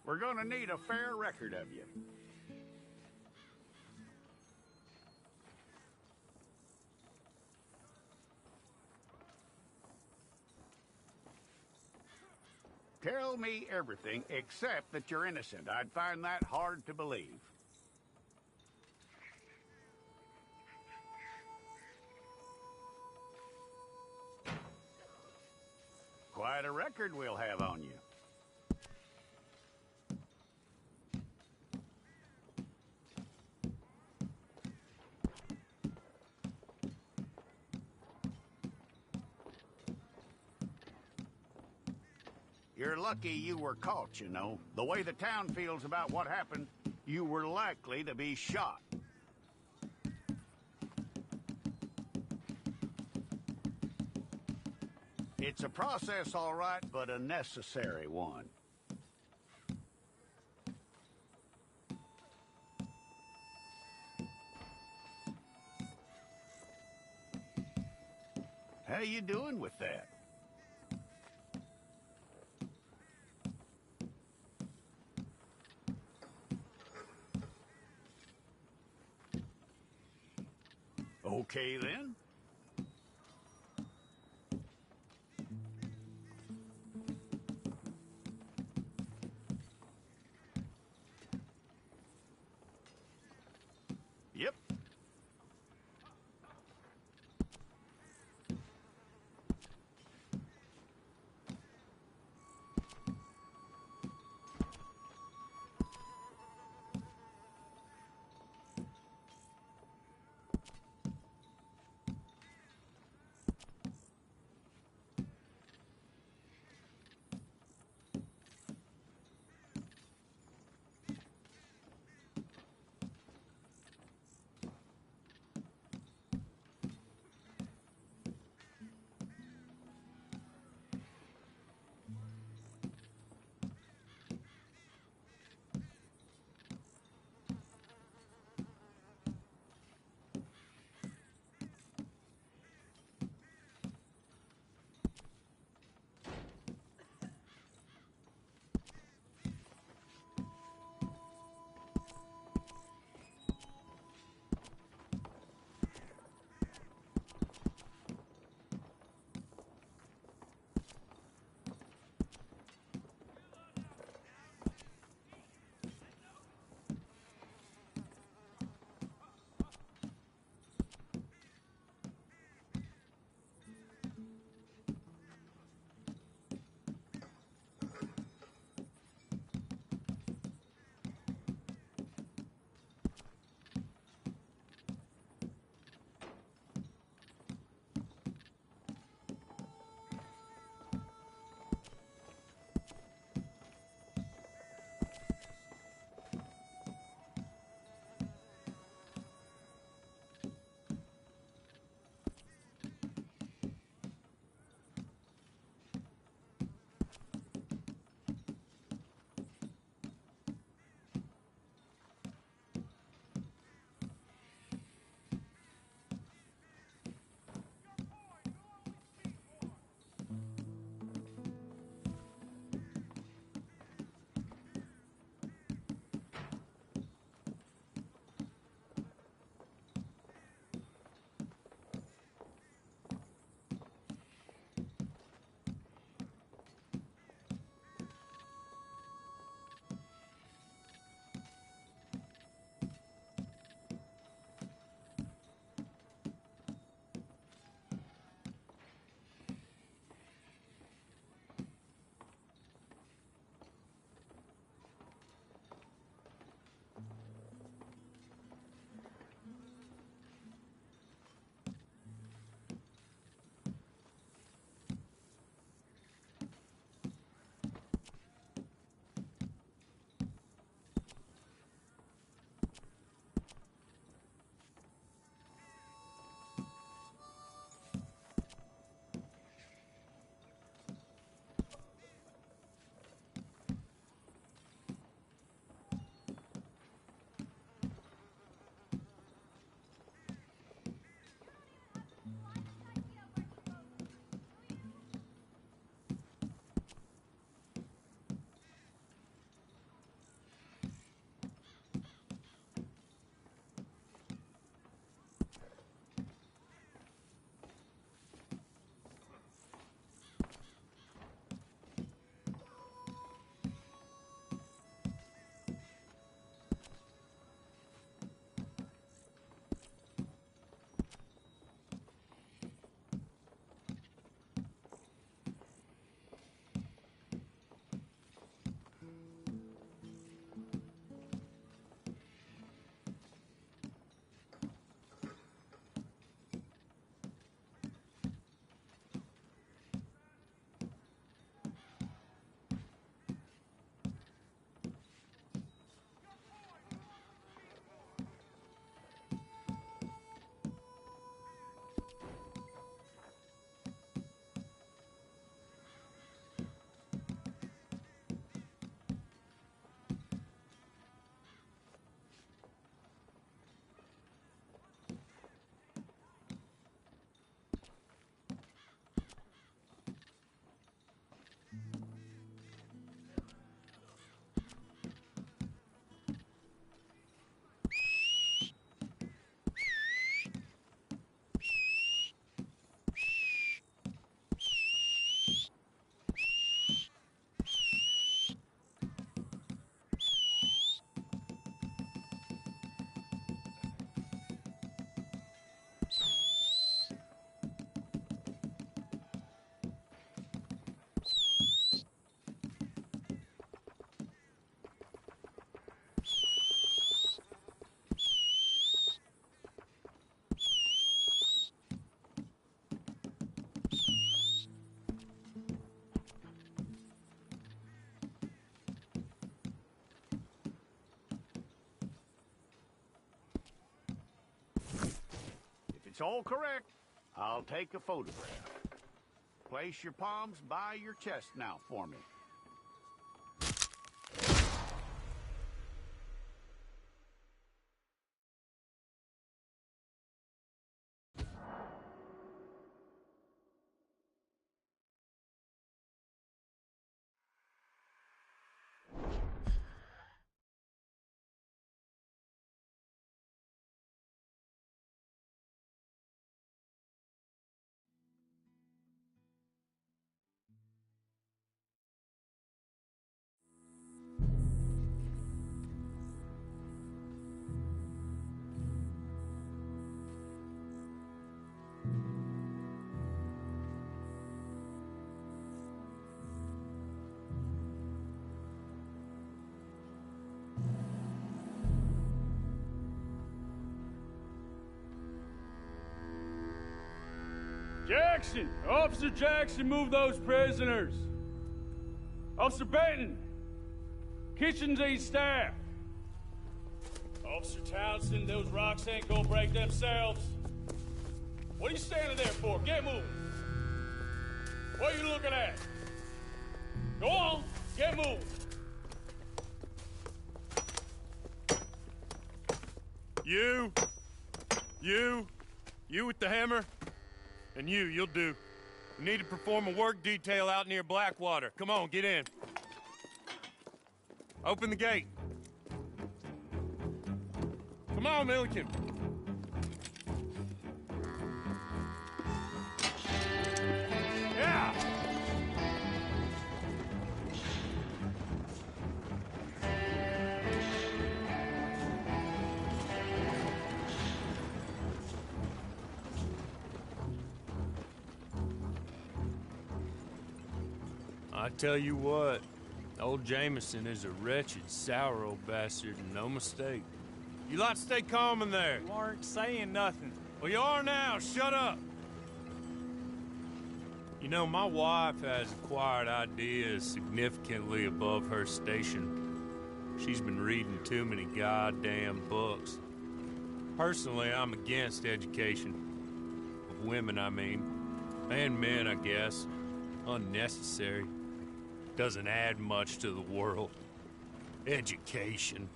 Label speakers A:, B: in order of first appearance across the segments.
A: We're gonna need a fair record of you. Tell me everything except that you're innocent. I'd find that hard to believe. Quite a record we'll have on you. You're lucky you were caught, you know. The way the town feels about what happened, you were likely to be shot. It's a process, all right, but a necessary one. How you doing with that? Okay, then. Yep. It's all correct. I'll take a photograph. Place your palms by your chest now for me.
B: Jackson! Officer Jackson, move those prisoners! Officer Benton! Kitchens aid staff! Officer Townsend, those rocks ain't gonna break themselves. What are you standing there for? Get moving! What are you looking at? Go on, get moving!
C: You with the hammer? And you'll do. We need to perform a work detail out near Blackwater. Come on, get in. Open the gate. Come on, Milliken. Yeah! I tell you what, old Jameson is a wretched, sour old bastard, and no mistake. You lot stay calm in there.
D: You aren't saying nothing.
C: Well, you are now. Shut up. You know, my wife has acquired ideas significantly above her station. She's been reading too many goddamn books. Personally, I'm against education. Of women, I mean. And men, I guess. Unnecessary. Doesn't add much to the world. Education.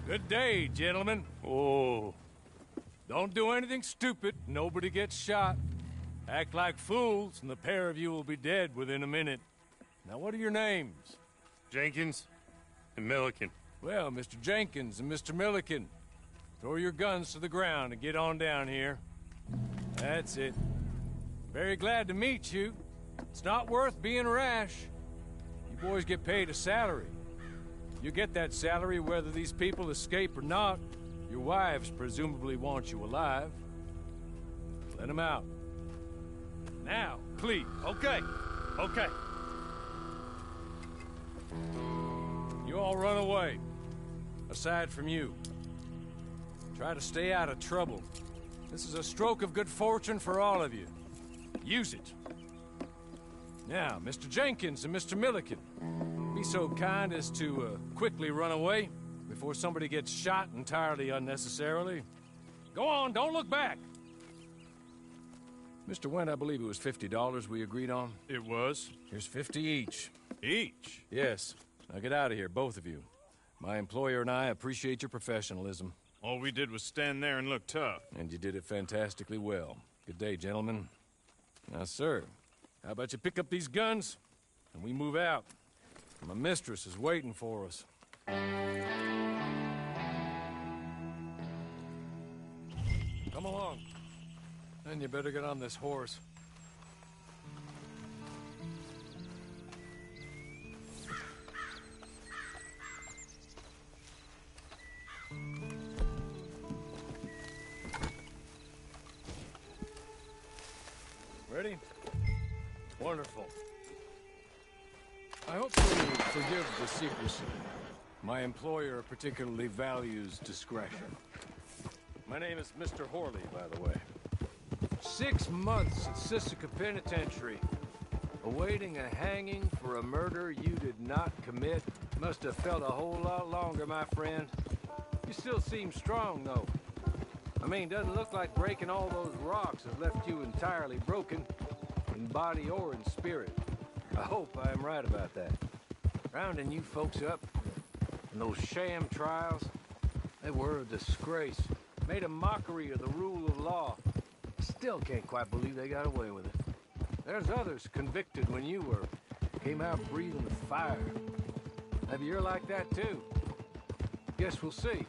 D: Good day, gentlemen.
C: Oh.
D: Don't do anything stupid. Nobody gets shot. Act like fools, and the pair of you will be dead within a minute. Now, what are your names?
C: Jenkins and Milliken.
D: Well, Mr. Jenkins and Mr. Milliken, throw your guns to the ground and get on down here. That's it. Very glad to meet you. It's not worth being rash. You boys get paid a salary. You get that salary whether these people escape or not. Your wives presumably want you alive. Let them out. Now, please.
C: Okay.
D: You all run away. Aside from you. Try to stay out of trouble. This is a stroke of good fortune for all of you. Use it. Now, Mr. Jenkins and Mr. Milliken, be so kind as to quickly run away before somebody gets shot entirely unnecessarily. Go on, don't look back. Mr. Wendt, I believe it was $50 we agreed on.
C: It was.
D: Here's 50 each.
C: Each?
D: Yes. Now get out of here, both of you. My employer and I appreciate your professionalism.
C: All we did was stand there and look tough.
D: And you did it fantastically well. Good day, gentlemen. Now, sir, how about you pick up these guns, and we move out? My mistress is waiting for us. Come along. Then you better get on this horse. Ready? Wonderful. I hope you'll forgive the secrecy. My employer particularly values discretion. My name is Mr. Horley, by the way. 6 months at Sisika Penitentiary, awaiting a hanging for a murder you did not commit. Must have felt a whole lot longer, my friend. You still seem strong, though. I mean, doesn't look like breaking all those rocks has left you entirely broken, in body or in spirit. I hope I am right about that. Rounding you folks up, and those sham trials, they were a disgrace. Made a mockery of the rule of law. Still can't quite believe they got away with it. There's others convicted when you were. Came out breathing fire. Maybe you're like that too. Guess we'll see.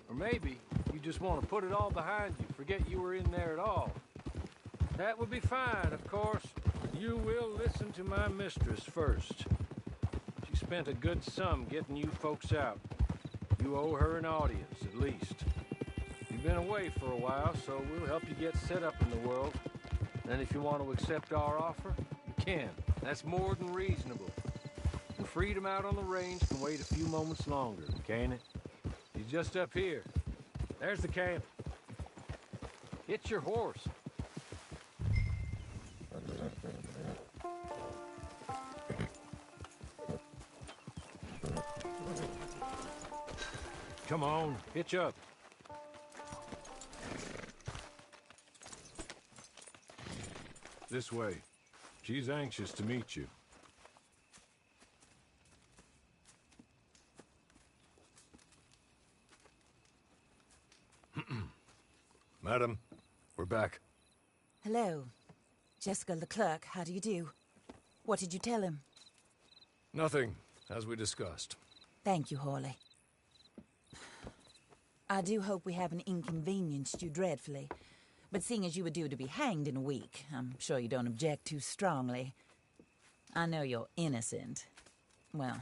D: Or maybe you just want to put it all behind you, forget you were in there at all. That would be fine, of course. You will listen to my mistress first. She spent a good sum getting you folks out. You owe her an audience, at least. You've been away for a while, so we'll help you get set up in the world. Then if you want to accept our offer, you can. That's more than reasonable. And freedom out on the range can wait a few moments longer, can't it? He's just up here. There's the camp. Hit your horse. Come on, hitch up. This way. She's anxious to meet you. Madam, we're back.
E: Hello. Jessica Leclerc, how do you do? What did you tell him?
D: Nothing, as we discussed.
E: Thank you, Hawley. I do hope we haven't inconvenienced you dreadfully. But seeing as you were due to be hanged in a week, I'm sure you don't object too strongly. I know you're innocent. Well,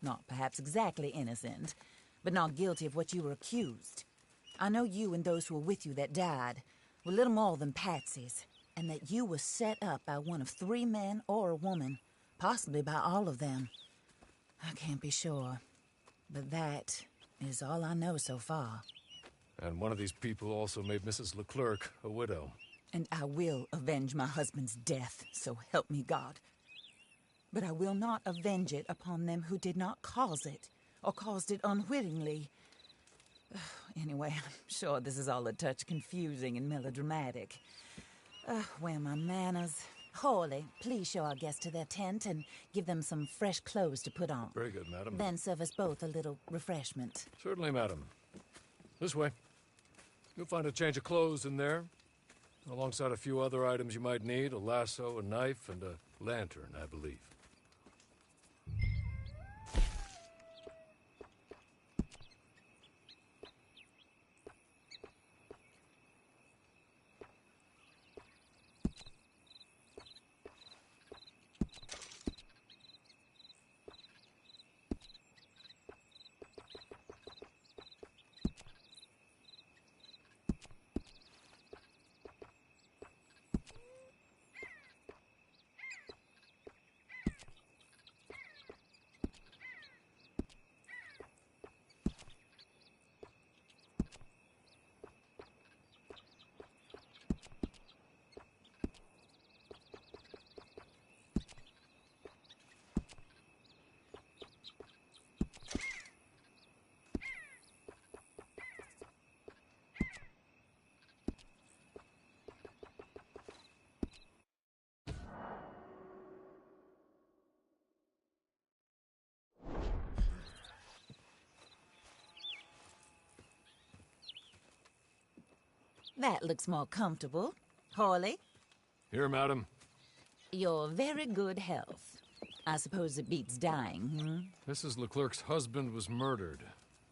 E: not perhaps exactly innocent, but not guilty of what you were accused. I know you and those who were with you that died were little more than patsies, and that you were set up by one of 3 men or a woman, possibly by all of them. I can't be sure, but that is all I know so far.
D: And one of these people also made Mrs. Leclerc a widow.
E: And I will avenge my husband's death, so help me God. But I will not avenge it upon them who did not cause it, or caused it unwittingly. Anyway, I'm sure this is all a touch confusing and melodramatic. Where are my manners? Hawley, please show our guests to their tent and give them some fresh clothes to put on.
D: Very good, madam.
E: Then serve us both a little refreshment.
D: Certainly, madam. This way. You'll find a change of clothes in there, alongside a few other items you might need, a lasso, a knife, and a lantern, I believe.
E: That looks more comfortable. Hawley?
D: Here, madam.
E: Your very good health. I suppose it beats dying,
D: Mrs. Leclerc's husband was murdered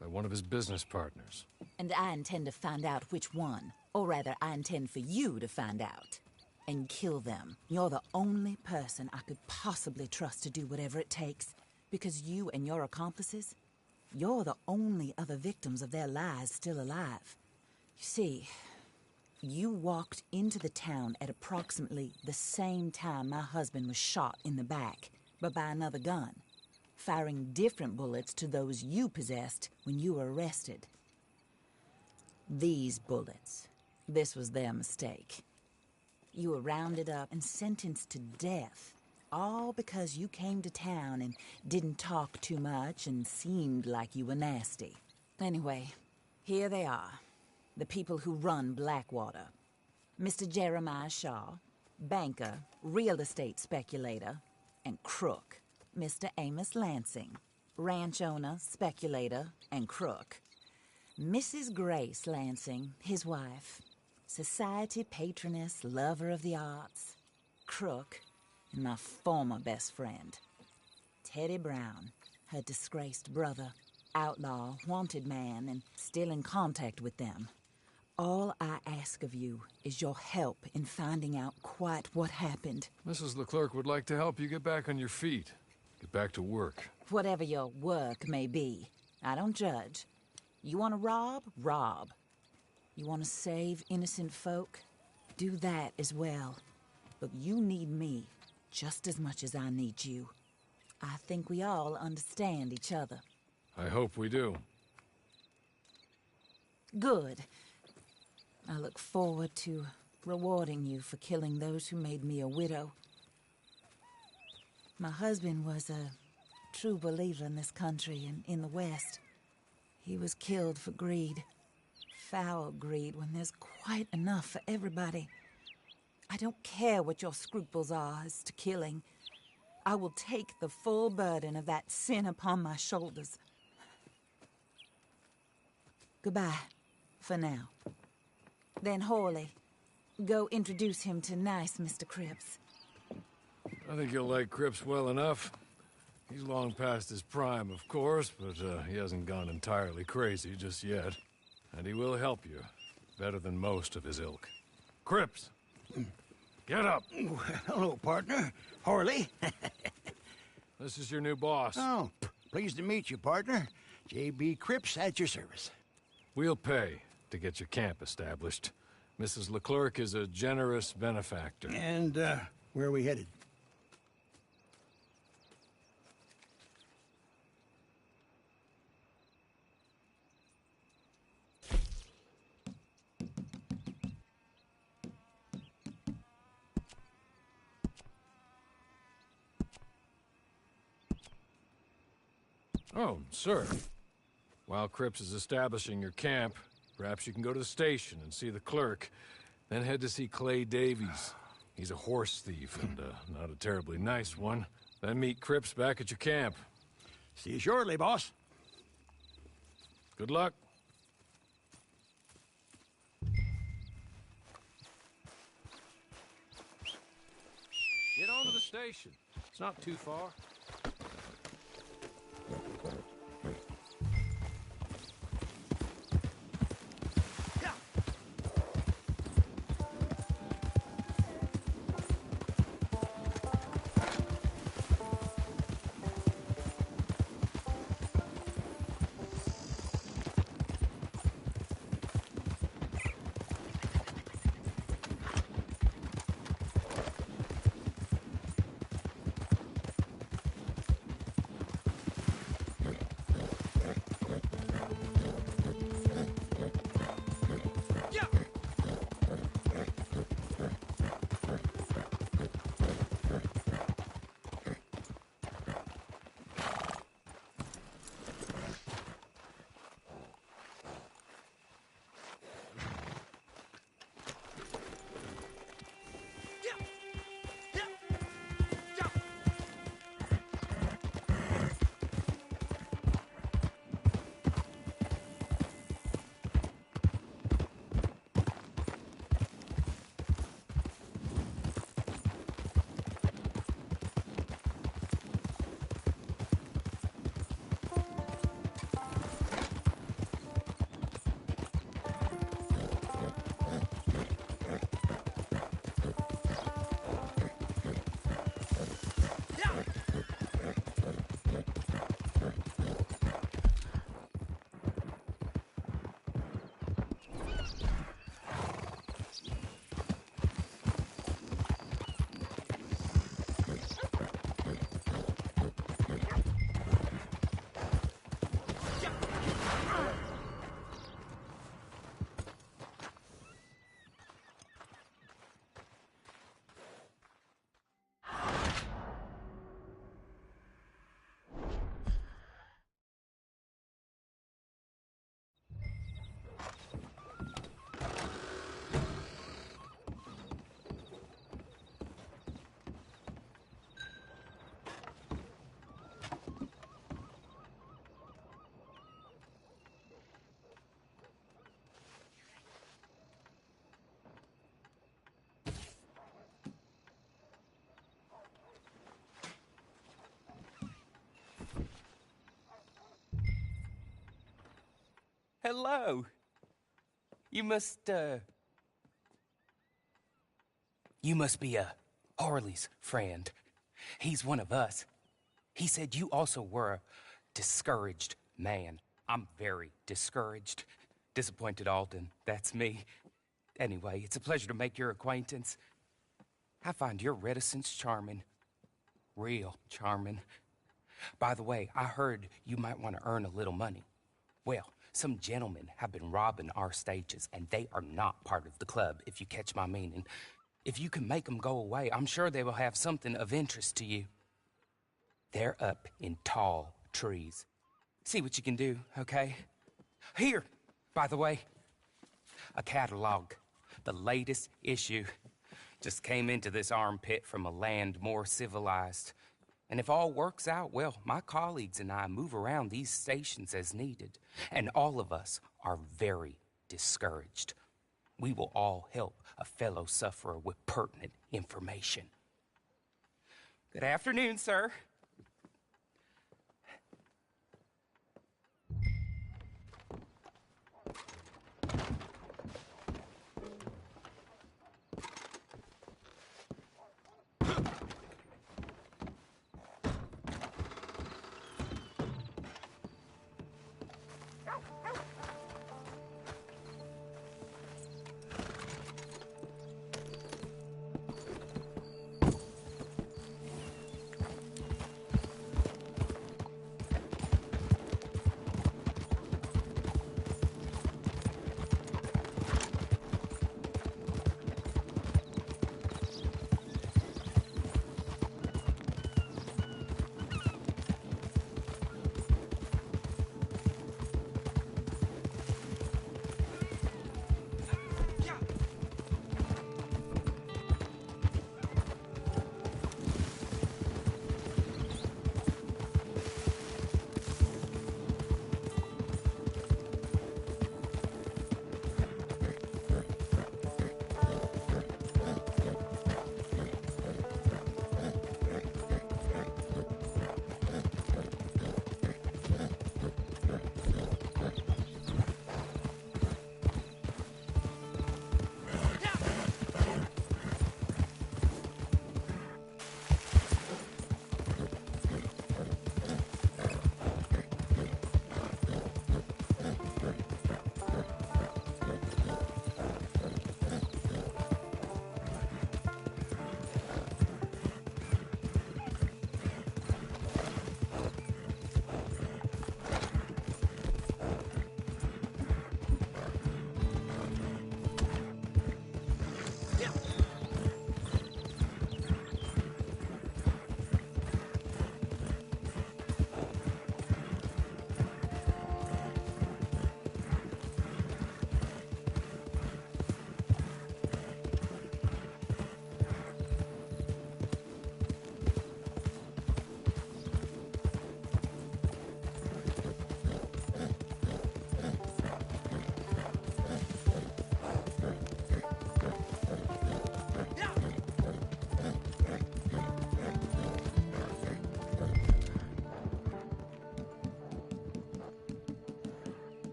D: by one of his business partners.
E: And I intend to find out which one. Or rather, I intend for you to find out. And kill them. You're the only person I could possibly trust to do whatever it takes. Because you and your accomplices, you're the only other victims of their lies still alive. You see, you walked into the town at approximately the same time my husband was shot in the back, but by another gun, firing different bullets to those you possessed when you were arrested. These bullets, this was their mistake. You were rounded up and sentenced to death, all because you came to town and didn't talk too much and seemed like you were nasty. Anyway, here they are. The people who run Blackwater. Mr. Jeremiah Shaw, banker, real estate speculator, and crook. Mr. Amos Lansing, ranch owner, speculator, and crook. Mrs. Grace Lansing, his wife, society patroness, lover of the arts, crook, and my former best friend. Teddy Brown, her disgraced brother, outlaw, wanted man, and still in contact with them. All I ask of you is your help in finding out quite what happened.
D: Mrs. Leclerc would like to help you get back on your feet. Get back to work.
E: Whatever your work may be, I don't judge. You want to rob? Rob. You want to save innocent folk? Do that as well. But you need me just as much as I need you. I think we all understand each other.
D: I hope we do.
E: Good. I look forward to rewarding you for killing those who made me a widow. My husband was a true believer in this country and in the West. He was killed for greed. Foul greed when there's quite enough for everybody. I don't care what your scruples are as to killing. I will take the full burden of that sin upon my shoulders. Goodbye, for now. Then Hawley, go introduce him to nice Mr. Cripps.
D: I think you'll like Cripps well enough. He's long past his prime, of course, but he hasn't gone entirely crazy just yet. And he will help you, better than most of his ilk. Cripps! Get up!
F: Hello, partner. Hawley.
D: This is your new boss.
F: Oh, pleased to meet you, partner. J.B. Cripps at your service.
D: We'll pay to get your camp established. Mrs. Leclerc is a generous benefactor.
F: And, where are we headed?
D: Oh, sir. While Cripps is establishing your camp, perhaps you can go to the station and see the clerk, then head to see Clay Davies. He's a horse thief, and not a terribly nice one. Then meet Cripps back at your camp.
F: See you shortly, boss.
D: Good luck. Get on to the station. It's not too far.
G: Hello. You must be Harley's friend. He's one of us. He said you also were a discouraged man. I'm very discouraged. Disappointed Alden, that's me. Anyway, it's a pleasure to make your acquaintance. I find your reticence charming. Real charming. By the way, I heard you might want to earn a little money. Well, some gentlemen have been robbing our stages, and they are not part of the club, if you catch my meaning. If you can make them go away, I'm sure they will have something of interest to you. They're up in tall trees. See what you can do, okay? Here, by the way, a catalog. The latest issue. Just came into this armpit from a land more civilized. And if all works out, well, my colleagues and I move around these stations as needed. And all of us are very discouraged. We will all help a fellow sufferer with pertinent information. Good afternoon, sir.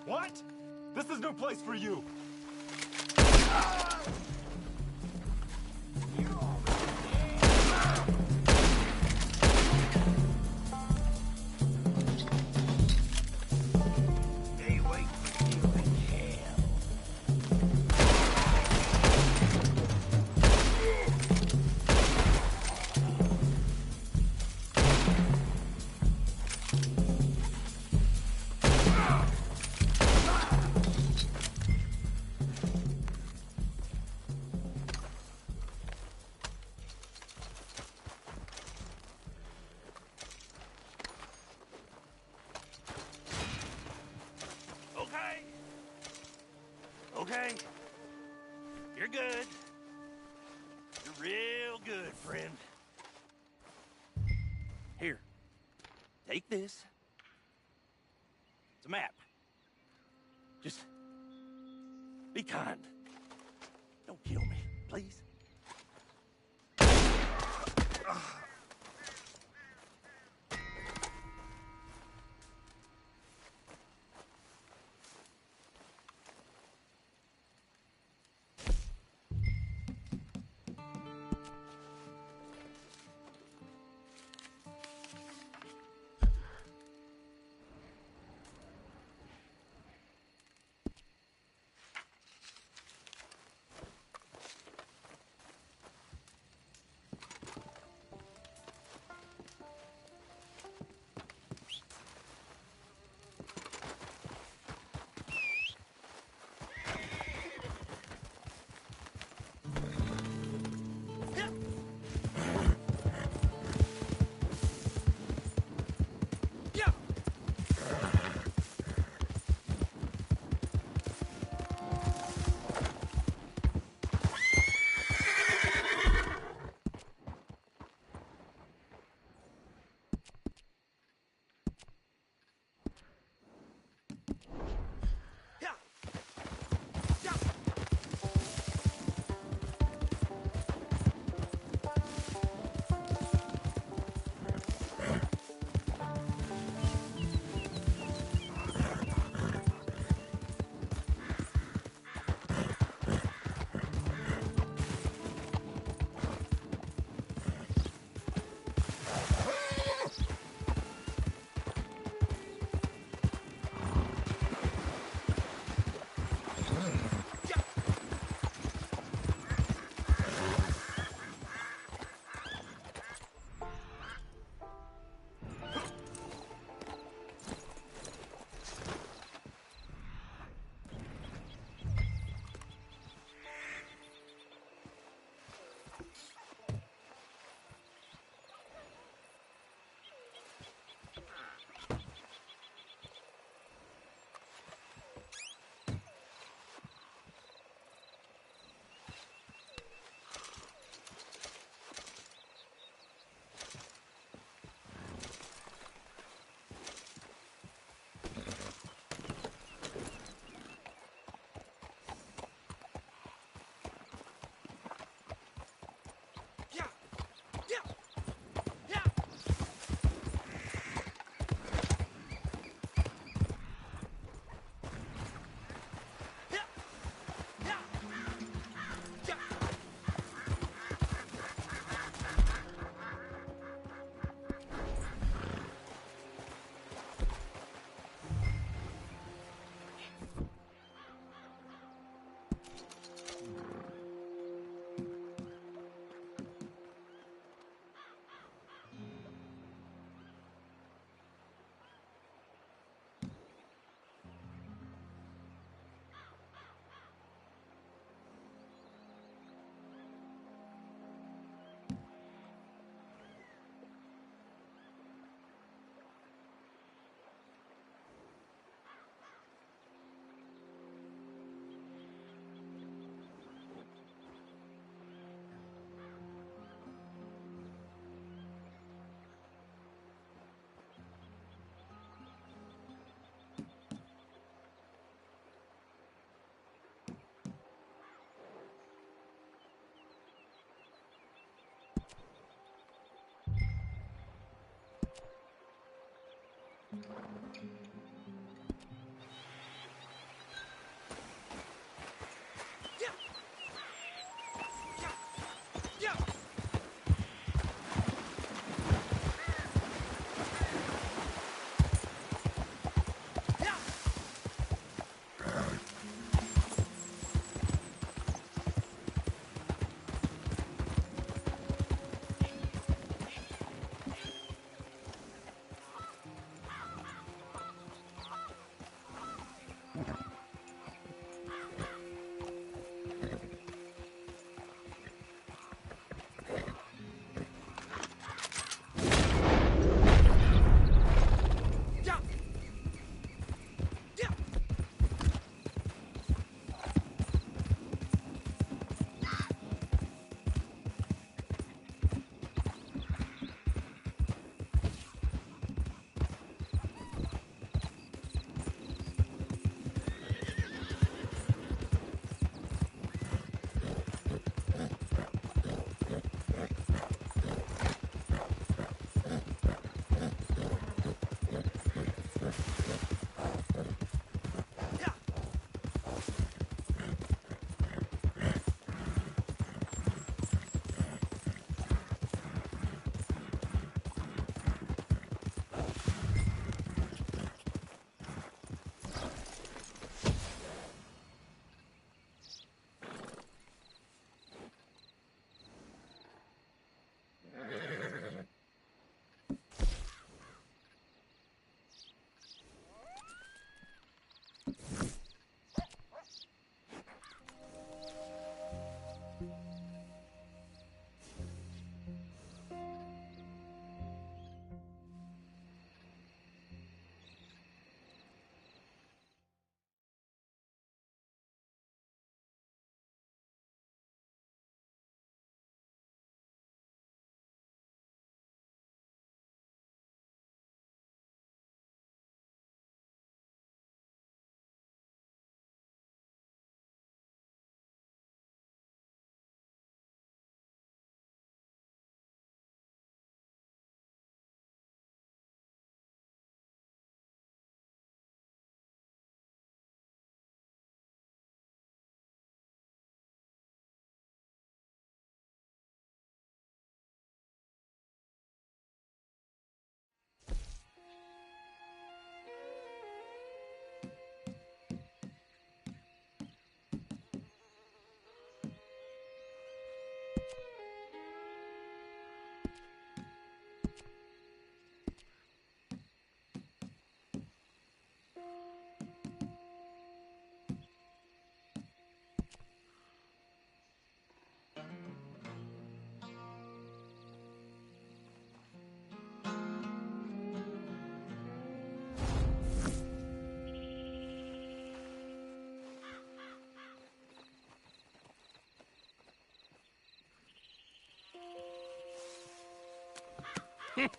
H: What? This is no place for you.
I: Okay. You're good. You're real good, friend. Here. Take this. It's a map. Just be kind. Don't kill me, please.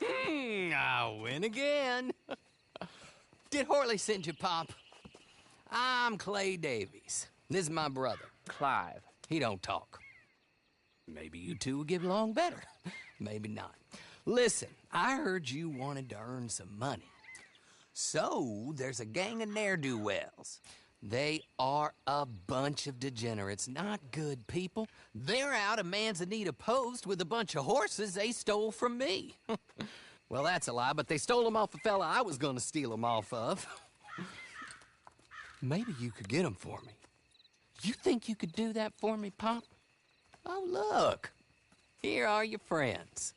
J: I win again. Did Horley send you, Pop? I'm Clay Davies. This is my brother, Clive. He don't talk. Maybe you two will get along better. Maybe not. Listen, I heard you wanted to earn some money. So, there's a gang of ne'er-do-wells. They are a bunch of degenerates, not good people. They're out of Manzanita Post with a bunch of horses they stole from me. Well, that's a lie, but they stole them off a fella I was gonna steal them off of. Maybe you could get them for me. You think you could do that for me, Pop? Oh, look. Here are your friends.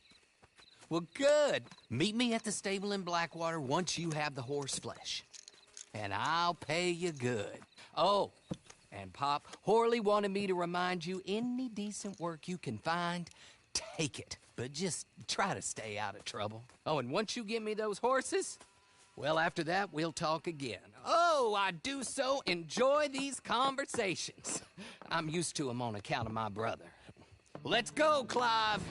J: Well, good. Meet me at the stable in Blackwater once you have the horse flesh. And I'll pay you good. Oh, and Pop, Horley wanted me to remind you, any decent work you can find, take it. But just try to stay out of trouble. Oh, and once you give me those horses, well, after that, we'll talk again. Oh, I do so enjoy these conversations. I'm used to them on account of my brother. Let's go, Clive.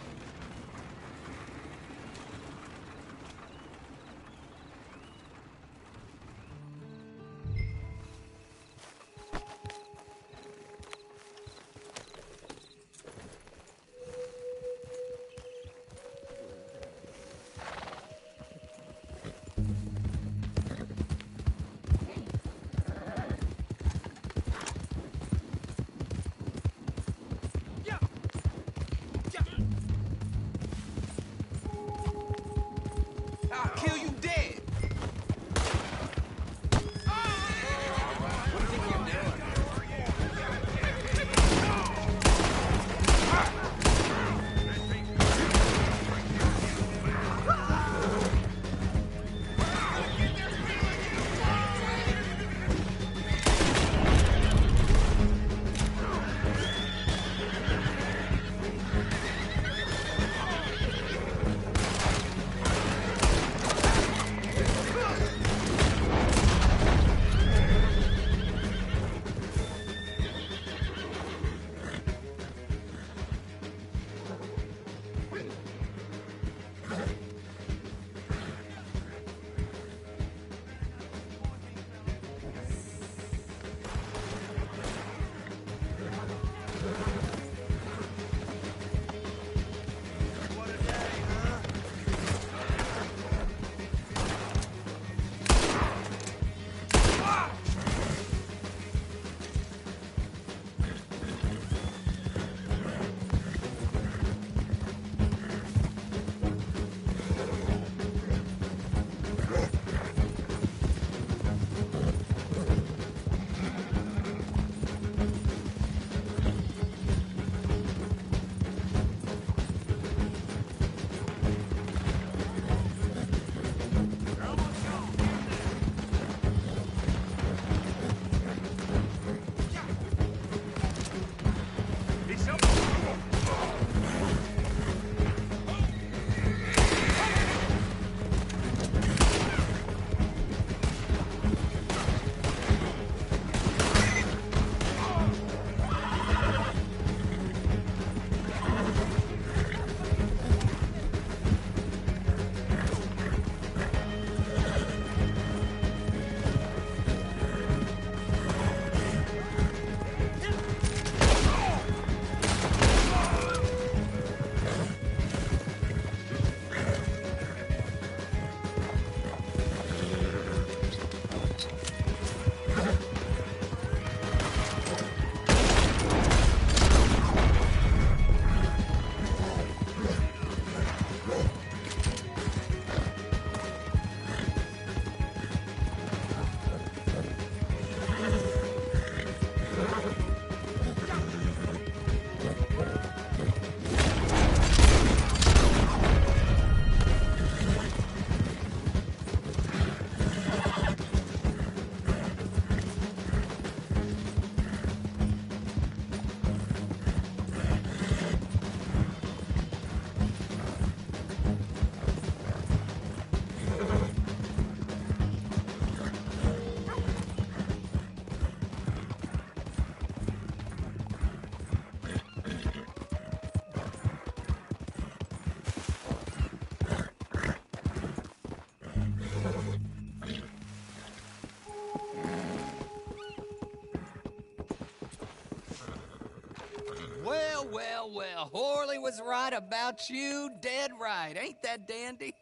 J: Horley was right about you, dead right. Ain't that dandy?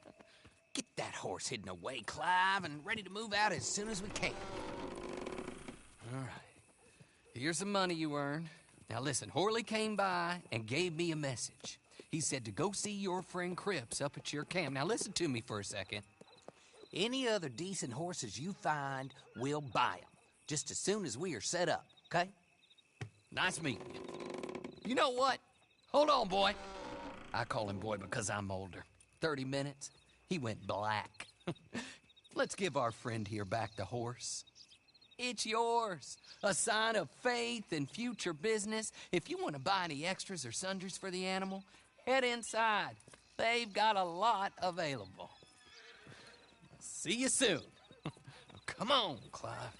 J: Get that horse hidden away, Clive, and ready to move out as soon as we can. All right. Here's the money you earned. Now listen, Horley came by and gave me a message. He said to go see your friend Cripps up at your camp. Now listen to me for a second. Any other decent horses you find, we'll buy them. Just as soon as we are set up, okay? Nice meeting you. You know what? Hold on, boy. I call him boy because I'm older. 30 minutes, he went black. Let's give our friend here back the horse. It's yours. A sign of faith and future business. If you want to buy any extras or sundries for the animal, head inside. They've got a lot available. See you soon. Come on, Clive.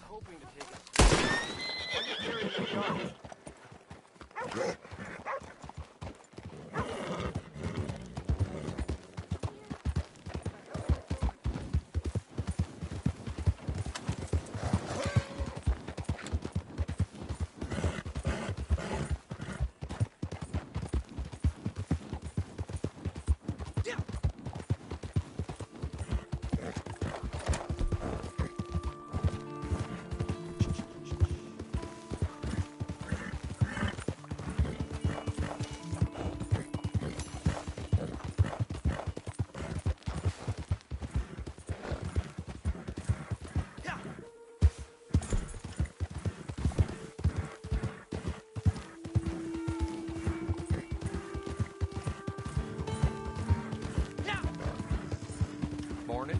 K: Hoping to take it. Why are you carrying that gun?
D: Morning.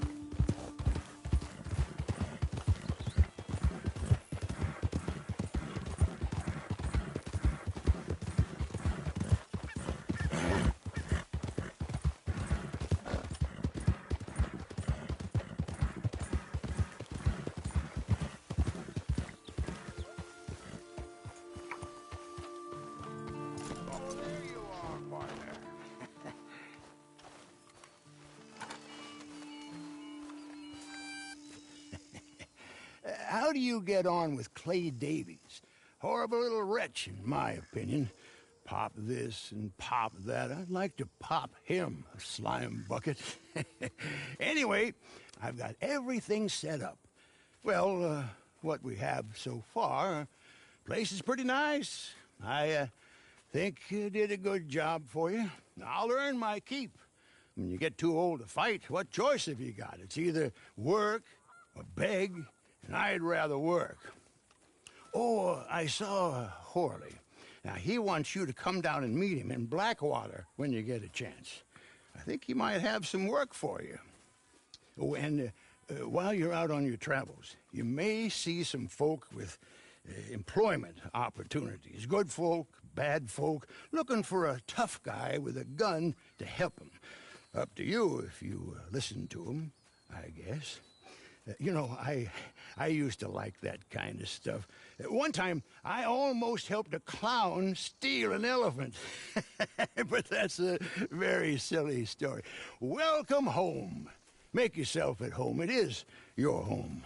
A: Oh, there you are, partner.
F: How do you get on with Clay Davies? Horrible little wretch, in my opinion. Pop this and pop that. I'd like to pop him, a slime bucket. Anyway, I've got everything set up. Well, what we have so far, place is pretty nice. I think you did a good job for you. I'll earn my keep. When you get too old to fight, what choice have you got? It's either work or beg, and I'd rather work. Oh, I saw Horley. Now, he wants you to come down and meet him in Blackwater when you get a chance. I think he might have some work for you. Oh, and while you're out on your travels, you may see some folk with employment opportunities. Good folk, bad folk, looking for a tough guy with a gun to help them. Up to you if you listen to them, I guess. You know, I used to like that kind of stuff. One time, I almost helped a clown steal an elephant. But that's a very silly story. Welcome home. Make yourself at home. It is your home.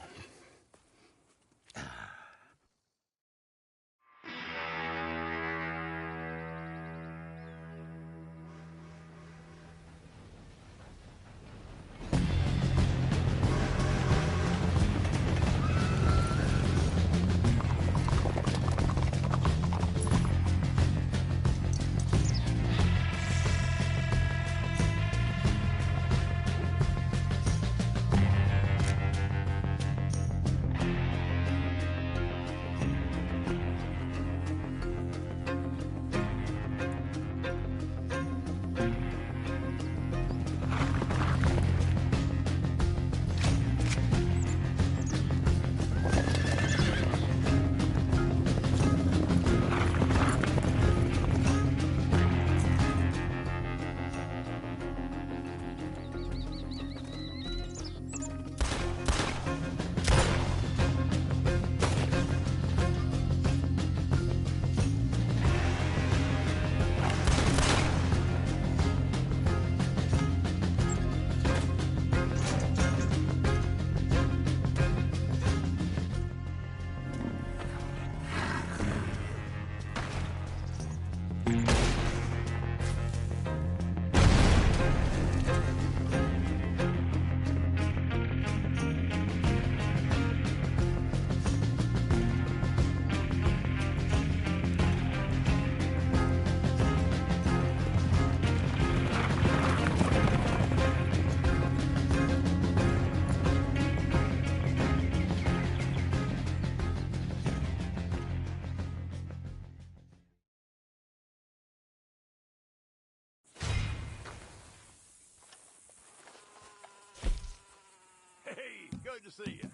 F: Hey, good to see you.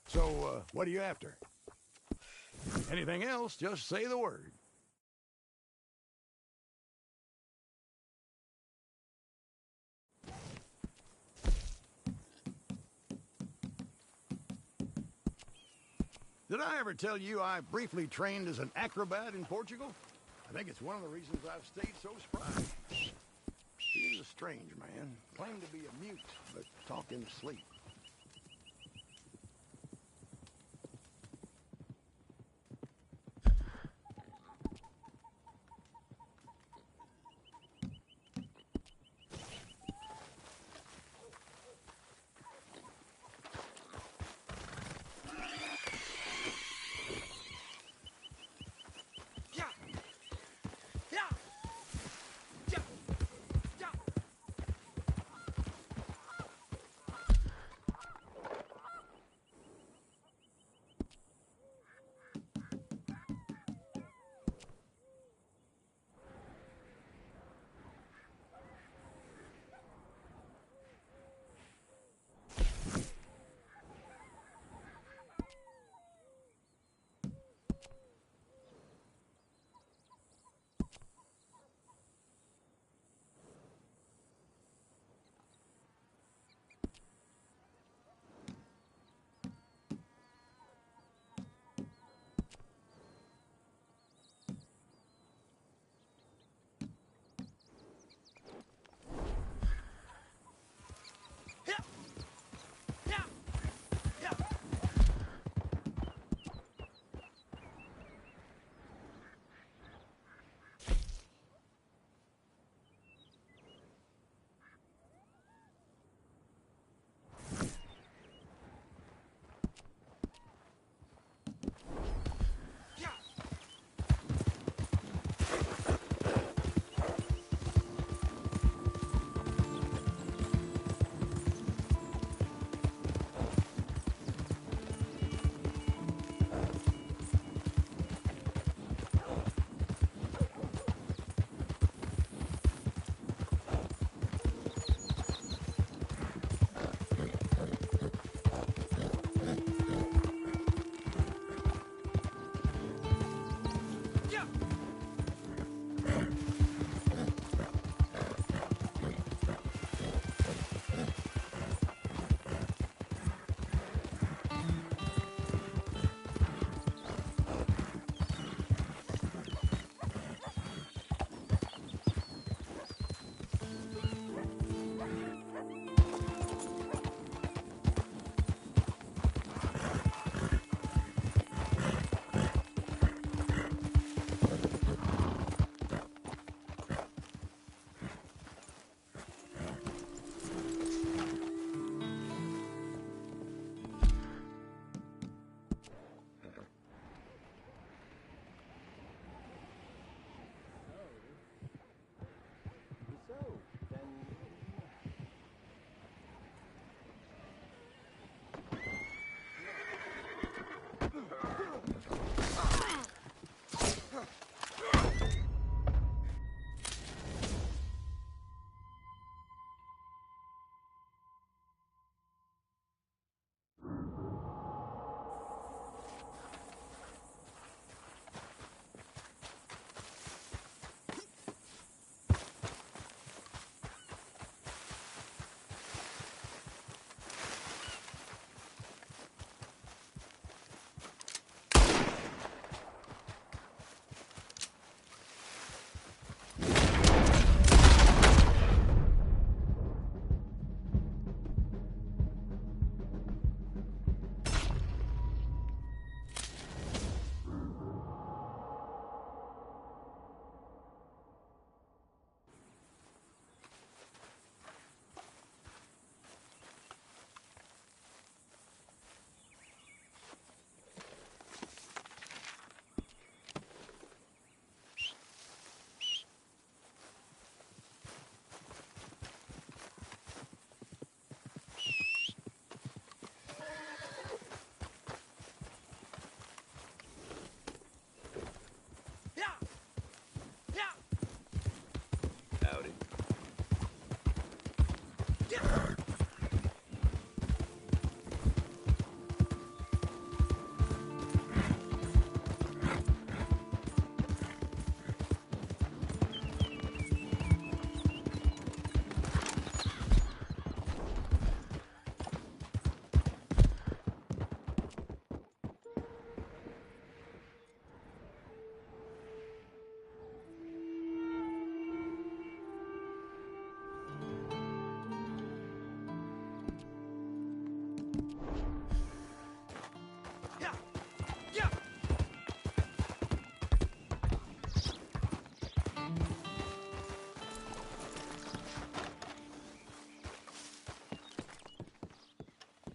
F: So, what are you after? Anything else, just say the word. Did I ever tell you I briefly trained as an acrobat in Portugal? I think it's one of the reasons I've stayed so spry. He's a strange man. Claimed to be a mute, but talked in his sleep.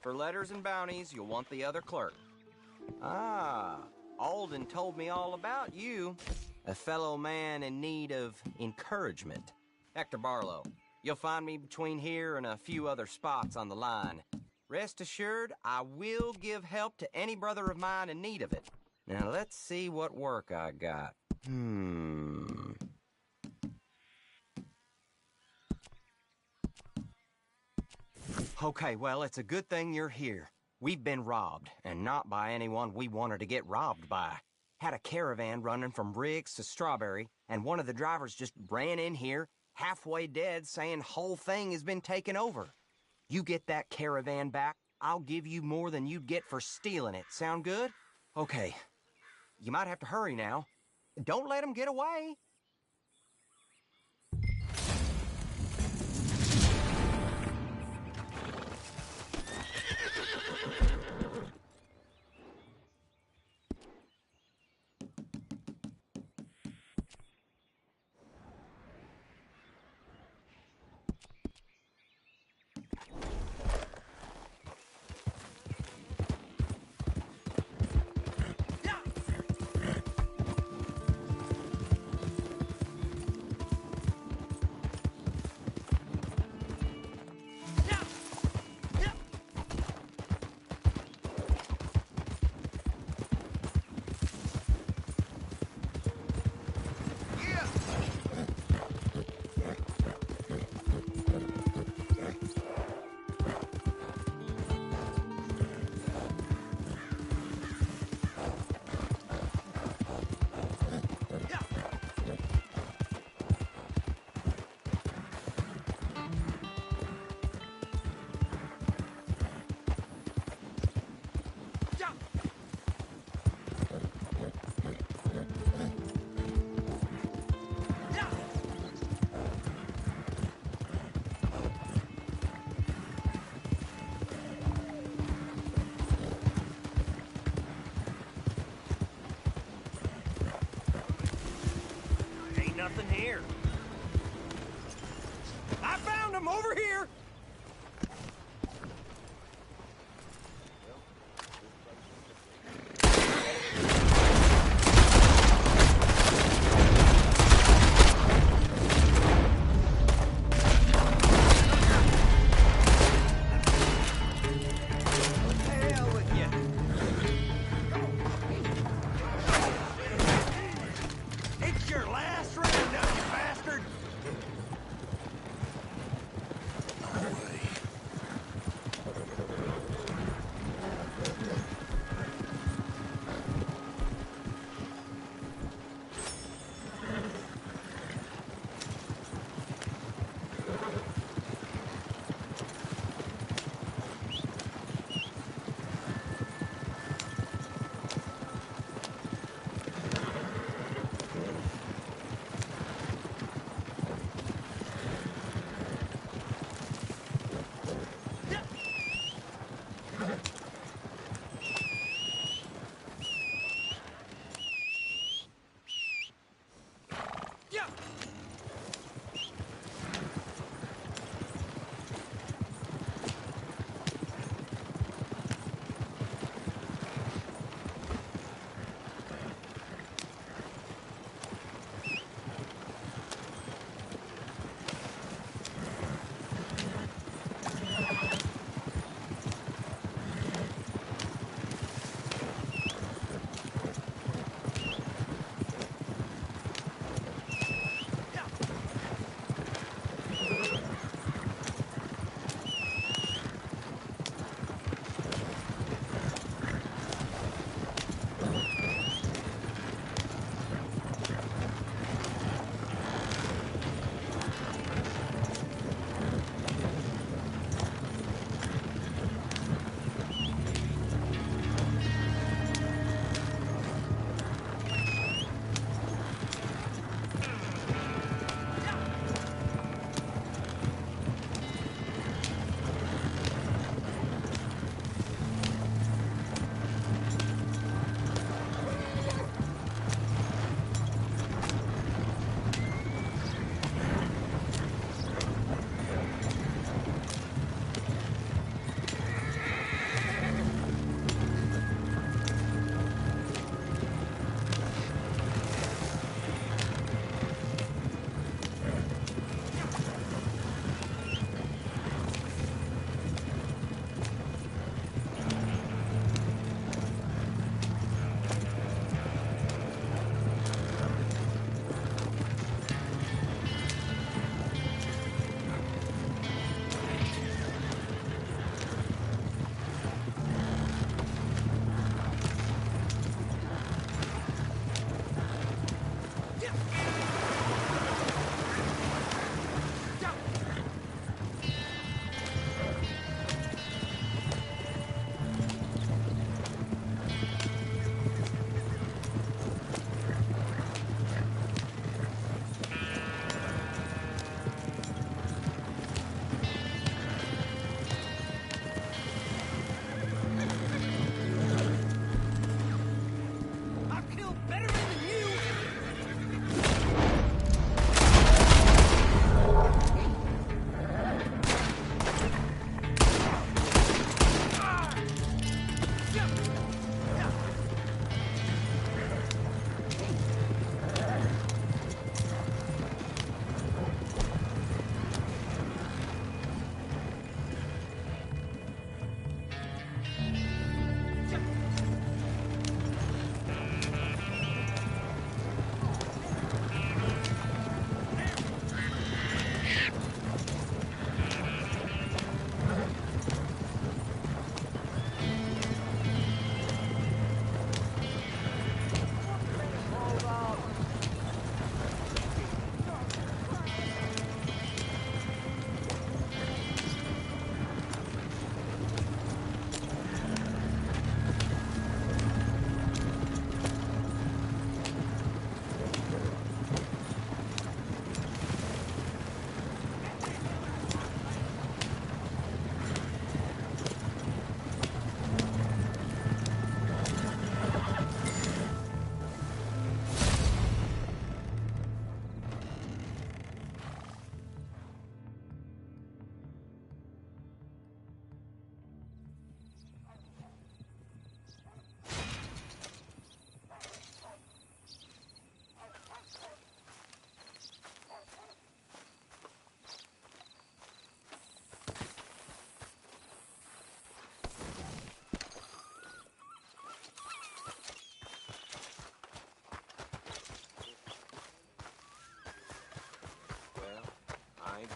L: For letters and bounties, you'll want the other clerk. Ah, Alden told me all about you. A fellow man in need of encouragement. Hector Barlow. You'll find me between here and a few other spots on the line. Rest assured, I will give help to any brother of mine in need of it. Now, let's see what work I got. Okay, well, it's a good thing you're here. We've been robbed, and not by anyone we wanted to get robbed by. Had a caravan running from Riggs to Strawberry, and one of the drivers just ran in here, halfway dead, saying whole thing has been taken over. You get that caravan back, I'll give you more than you'd get for stealing it. Sound good? Okay. You might have to hurry now. Don't let them get away. Nothing here. I found him over here! It's your last round, you bastard!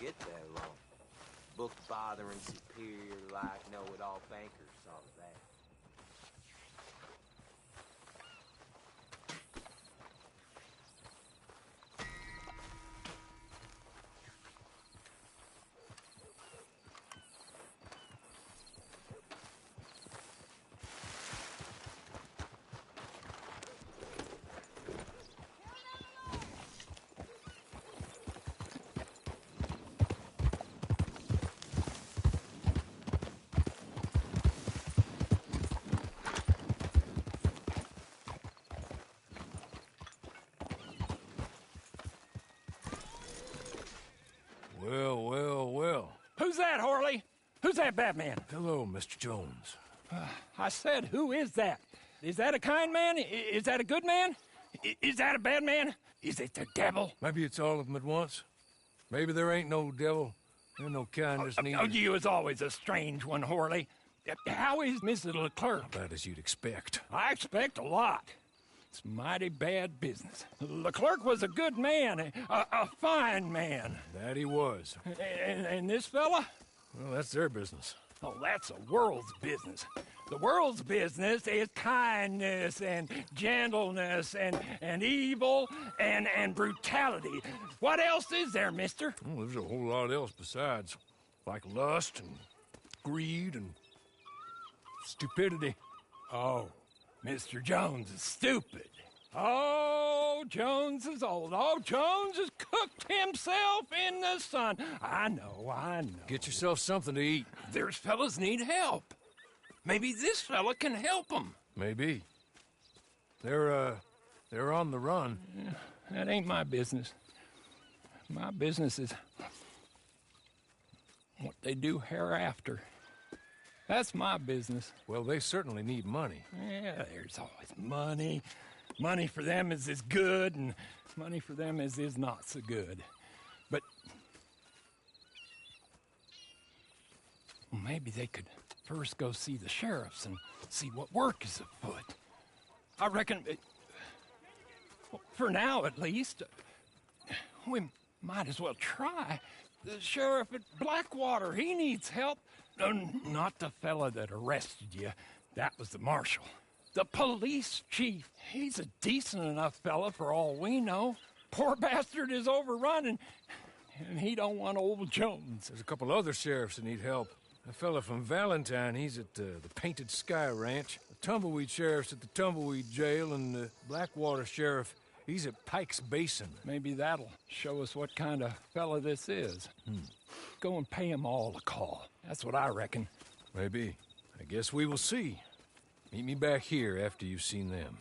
M: get that long. Book-bothering, superior-like, know-it-all bankers, all of that.
D: Well, well, well.
N: Who's that, Harley? Who's that Batman?
D: Hello, Mr. Jones.
N: I said, who is that? Is that a kind man? Is that a good man? Is that a bad man? Is it the devil?
D: Maybe it's all of them at once. Maybe there ain't no devil and no kindness neither.
N: Oh, you is always a strange one, Harley. How is Mrs. Leclerc?
D: About as you'd expect.
N: I expect a lot. It's mighty bad business. Leclerc was a good man, a fine man.
D: That he was.
N: And this fella?
D: Well, that's their business.
N: Oh, that's the world's business. The world's business is kindness and gentleness and evil and brutality. What else is there, mister?
D: Well, there's a whole lot else besides. Like lust and greed and stupidity.
N: Oh, Mr. Jones is stupid. Oh, Jones is old. Oh, Jones has cooked himself in the sun. I know.
D: Get yourself something to eat.
N: There's fellas need help. Maybe this fella can help them.
D: Maybe. They're on the run.
N: That ain't my business. My business is what they do hereafter. That's my business.
D: Well, they certainly need money.
N: Yeah, there's always money. Money for them is good, and money for them is not so good. But well, maybe they could first go see the sheriffs and see what work is afoot. I reckon, for now at least, we might as well try. The sheriff at Blackwater, he needs help. Not the fella that arrested you. That was the marshal. The police chief. He's a decent enough fella for all we know. Poor bastard is overrun, and he don't want old Jones.
D: There's a couple other sheriffs that need help. A fella from Valentine, he's at the Painted Sky Ranch. The Tumbleweed sheriff's at the Tumbleweed Jail, and the Blackwater sheriff, he's at Pike's Basin.
N: Maybe that'll show us what kind of fella this is. Go and pay them all a call. That's what I reckon.
D: Maybe. I guess we will see. Meet me back here after you've seen them.